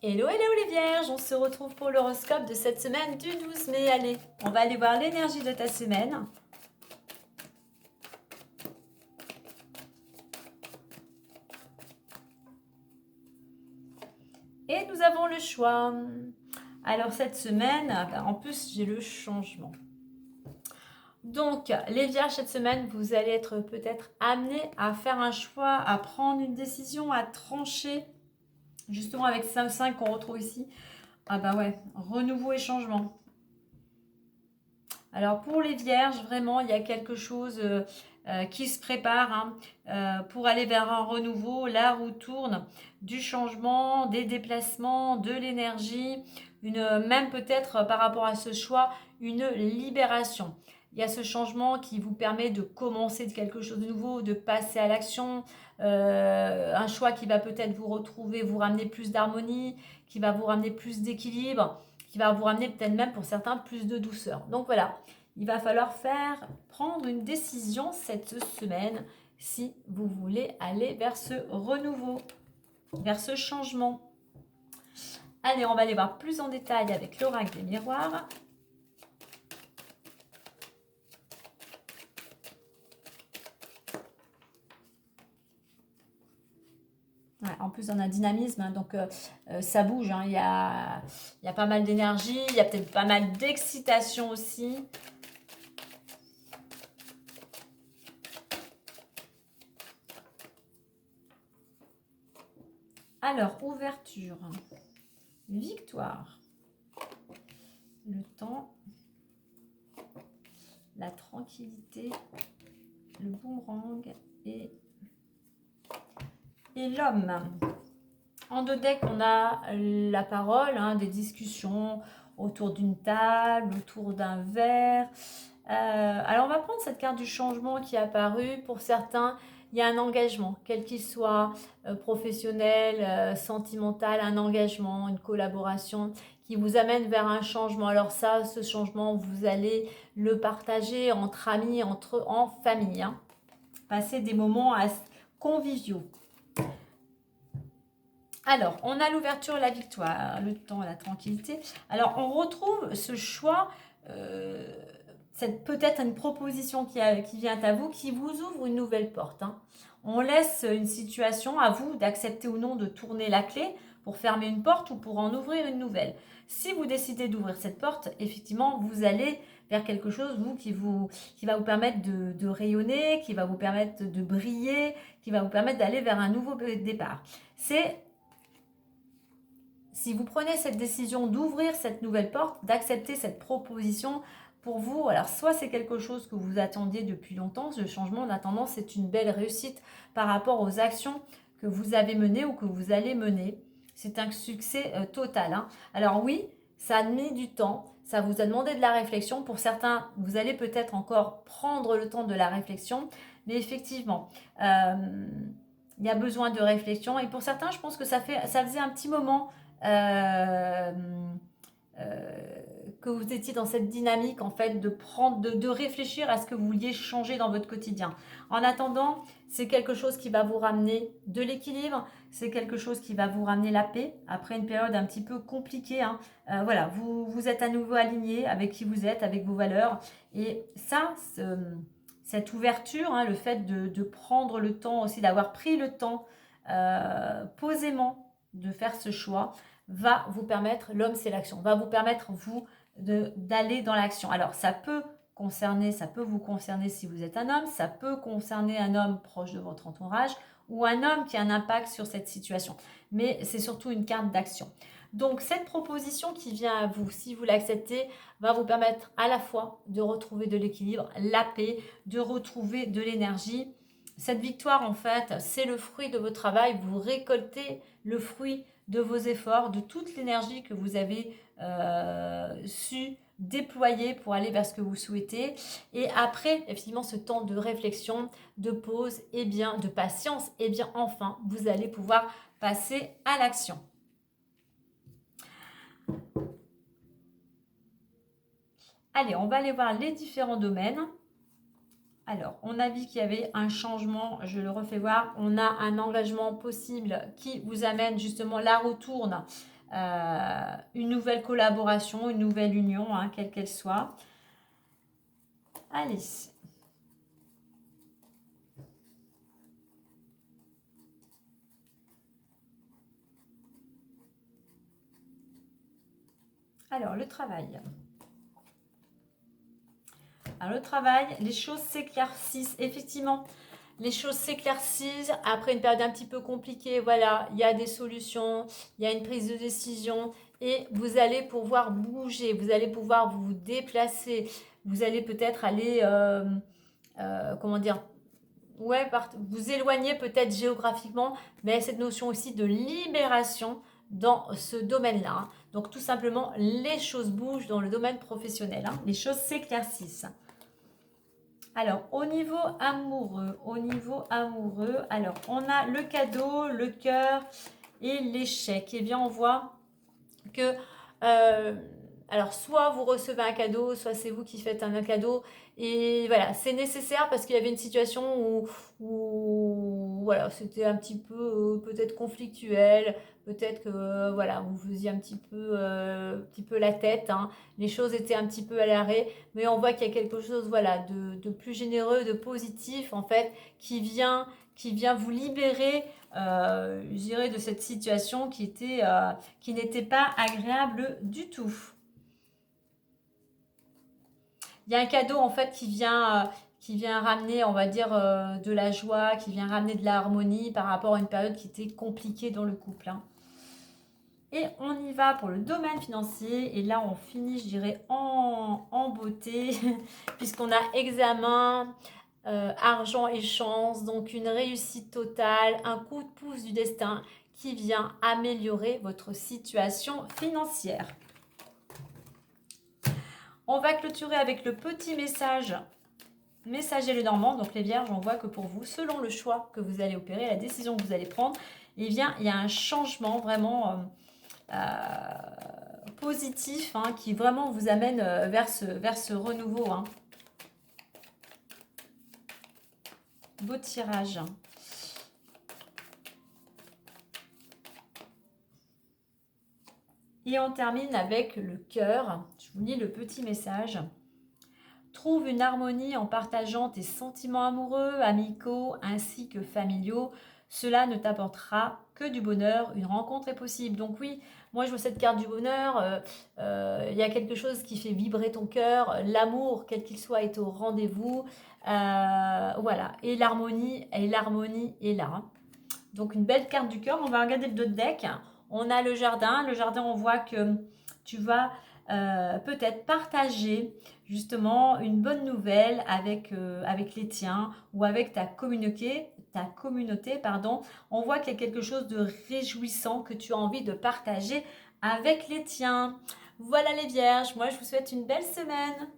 Hello, hello les vierges, on se retrouve pour l'horoscope de cette semaine du 12 mai. Allez, on va aller voir l'énergie de ta semaine. Et nous avons le choix. Alors cette semaine, en plus j'ai le changement. Donc les vierges, cette semaine, vous allez être peut-être amenés à faire un choix, à prendre une décision, à trancher. Justement avec 5 qu'on retrouve ici. Ah bah ouais, renouveau et changement. Alors pour les vierges, vraiment, il y a quelque chose qui se prépare pour aller vers un renouveau. La roue tourne, du changement, des déplacements, de l'énergie, même peut-être par rapport à ce choix, une libération. Il y a ce changement qui vous permet de commencer quelque chose de nouveau, de passer à l'action, un choix qui va peut-être vous retrouver, vous ramener plus d'harmonie, qui va vous ramener plus d'équilibre, qui va vous ramener peut-être même pour certains plus de douceur. Donc voilà, il va falloir prendre une décision cette semaine si vous voulez aller vers ce renouveau, vers ce changement. Allez, on va aller voir plus en détail avec l'oracle des miroirs. Ouais, en plus, on a un dynamisme, donc ça bouge. Il y a pas mal d'énergie, il y a peut-être pas mal d'excitation aussi. Alors, ouverture, victoire, le temps, la tranquillité, le boomerang et l'homme. En deux decks, on a la parole, des discussions autour d'une table, autour d'un verre. Alors, on va prendre cette carte du changement qui est apparue. Pour certains, il y a un engagement, quel qu'il soit, professionnel, sentimental, un engagement, une collaboration qui vous amène vers un changement. Alors ça, ce changement, vous allez le partager entre amis, en famille. Passer des moments conviviaux. Alors, on a l'ouverture, la victoire, le temps, la tranquillité. Alors, on retrouve ce choix, peut-être une proposition qui vient à vous, qui vous ouvre une nouvelle porte. On laisse une situation à vous d'accepter ou non de tourner la clé pour fermer une porte ou pour en ouvrir une nouvelle. Si vous décidez d'ouvrir cette porte, effectivement, vous allez vers quelque chose, qui va vous permettre de rayonner, qui va vous permettre de briller, qui va vous permettre d'aller vers un nouveau départ. Si vous prenez cette décision d'ouvrir cette nouvelle porte, d'accepter cette proposition, pour vous, alors soit c'est quelque chose que vous attendiez depuis longtemps, le changement en attendant, c'est une belle réussite par rapport aux actions que vous avez menées ou que vous allez mener. C'est un succès total. Alors oui, ça a mis du temps, ça vous a demandé de la réflexion. Pour certains, vous allez peut-être encore prendre le temps de la réflexion, mais effectivement, il y a besoin de réflexion. Et pour certains, je pense que ça faisait un petit moment euh, que vous étiez dans cette dynamique en fait de réfléchir à ce que vous vouliez changer dans votre quotidien. En attendant, c'est quelque chose qui va vous ramener de l'équilibre, c'est quelque chose qui va vous ramener la paix après une période un petit peu compliquée. Voilà, vous êtes à nouveau aligné avec qui vous êtes, avec vos valeurs. Et ça, cette ouverture, le fait de prendre le temps aussi, d'avoir pris le temps posément de faire ce choix, va vous permettre, l'homme c'est l'action, va vous permettre vous d'aller dans l'action. Alors ça peut vous concerner si vous êtes un homme, ça peut concerner un homme proche de votre entourage ou un homme qui a un impact sur cette situation. Mais c'est surtout une carte d'action. Donc cette proposition qui vient à vous, si vous l'acceptez, va vous permettre à la fois de retrouver de l'équilibre, la paix, de retrouver de l'énergie. Cette victoire, en fait, c'est le fruit de votre travail. Vous récoltez le fruit de vos efforts, de toute l'énergie que vous avez su déployer pour aller vers ce que vous souhaitez. Et après, effectivement, ce temps de réflexion, de pause, et bien de patience, et bien enfin, vous allez pouvoir passer à l'action. Allez, on va aller voir les différents domaines. Alors, on a vu qu'il y avait un changement, je le refais voir. On a un engagement possible qui vous amène justement la roue tourne. une nouvelle collaboration, une nouvelle union, hein, quelle qu'elle soit. Allez. Alors, le travail. Alors, le travail, les choses s'éclaircissent. Effectivement, les choses s'éclaircissent après une période un petit peu compliquée. Voilà, il y a des solutions, il y a une prise de décision et vous allez pouvoir bouger, vous allez pouvoir vous déplacer, vous allez peut-être aller, comment dire, ouais, vous éloigner peut-être géographiquement, mais cette notion aussi de libération dans ce domaine-là, hein. Donc tout simplement, les choses bougent dans le domaine professionnel, hein. Les choses s'éclaircissent. Alors, au niveau amoureux, alors, on a le cadeau, le cœur et l'échec. Eh bien, on voit que, euh, alors, soit vous recevez un cadeau, soit c'est vous qui faites un cadeau. Et voilà, c'est nécessaire parce qu'il y avait une situation où voilà, c'était un petit peu peut-être conflictuel, peut-être que voilà, vous faisiez un petit peu la tête, hein. Les choses étaient un petit peu à l'arrêt, mais on voit qu'il y a quelque chose voilà, de plus généreux, de positif en fait, qui vient vous libérer, je dirais, de cette situation qui n'était pas agréable du tout. Il y a un cadeau en fait qui vient ramener, on va dire, de la joie, qui vient ramener de la harmonie par rapport à une période qui était compliquée dans le couple, hein. Et on y va pour le domaine financier. Et là, on finit, je dirais, en beauté, puisqu'on a examen, argent et chance. Donc, une réussite totale, un coup de pouce du destin qui vient améliorer votre situation financière. On va clôturer avec le petit message Messager le Normand. Donc, les vierges, on voit que pour vous, selon le choix que vous allez opérer, la décision que vous allez prendre, eh bien, il y a un changement vraiment positif, hein, qui vraiment vous amène vers ce renouveau, hein. Beau tirage. Et on termine avec le cœur. Je vous lis le petit message. Trouve une harmonie en partageant tes sentiments amoureux, amicaux ainsi que familiaux. Cela ne t'apportera que du bonheur. Une rencontre est possible. Donc oui, moi je vois cette carte du bonheur. Il y a quelque chose qui fait vibrer ton cœur. L'amour, quel qu'il soit, est au rendez-vous. Voilà. Et l'harmonie est là. Donc une belle carte du cœur. On va regarder le dos de deck. On a le jardin. Le jardin, on voit que tu vas peut-être partager justement une bonne nouvelle avec les tiens ou avec ta communauté, pardon. On voit qu'il y a quelque chose de réjouissant que tu as envie de partager avec les tiens. Voilà les vierges, moi je vous souhaite une belle semaine.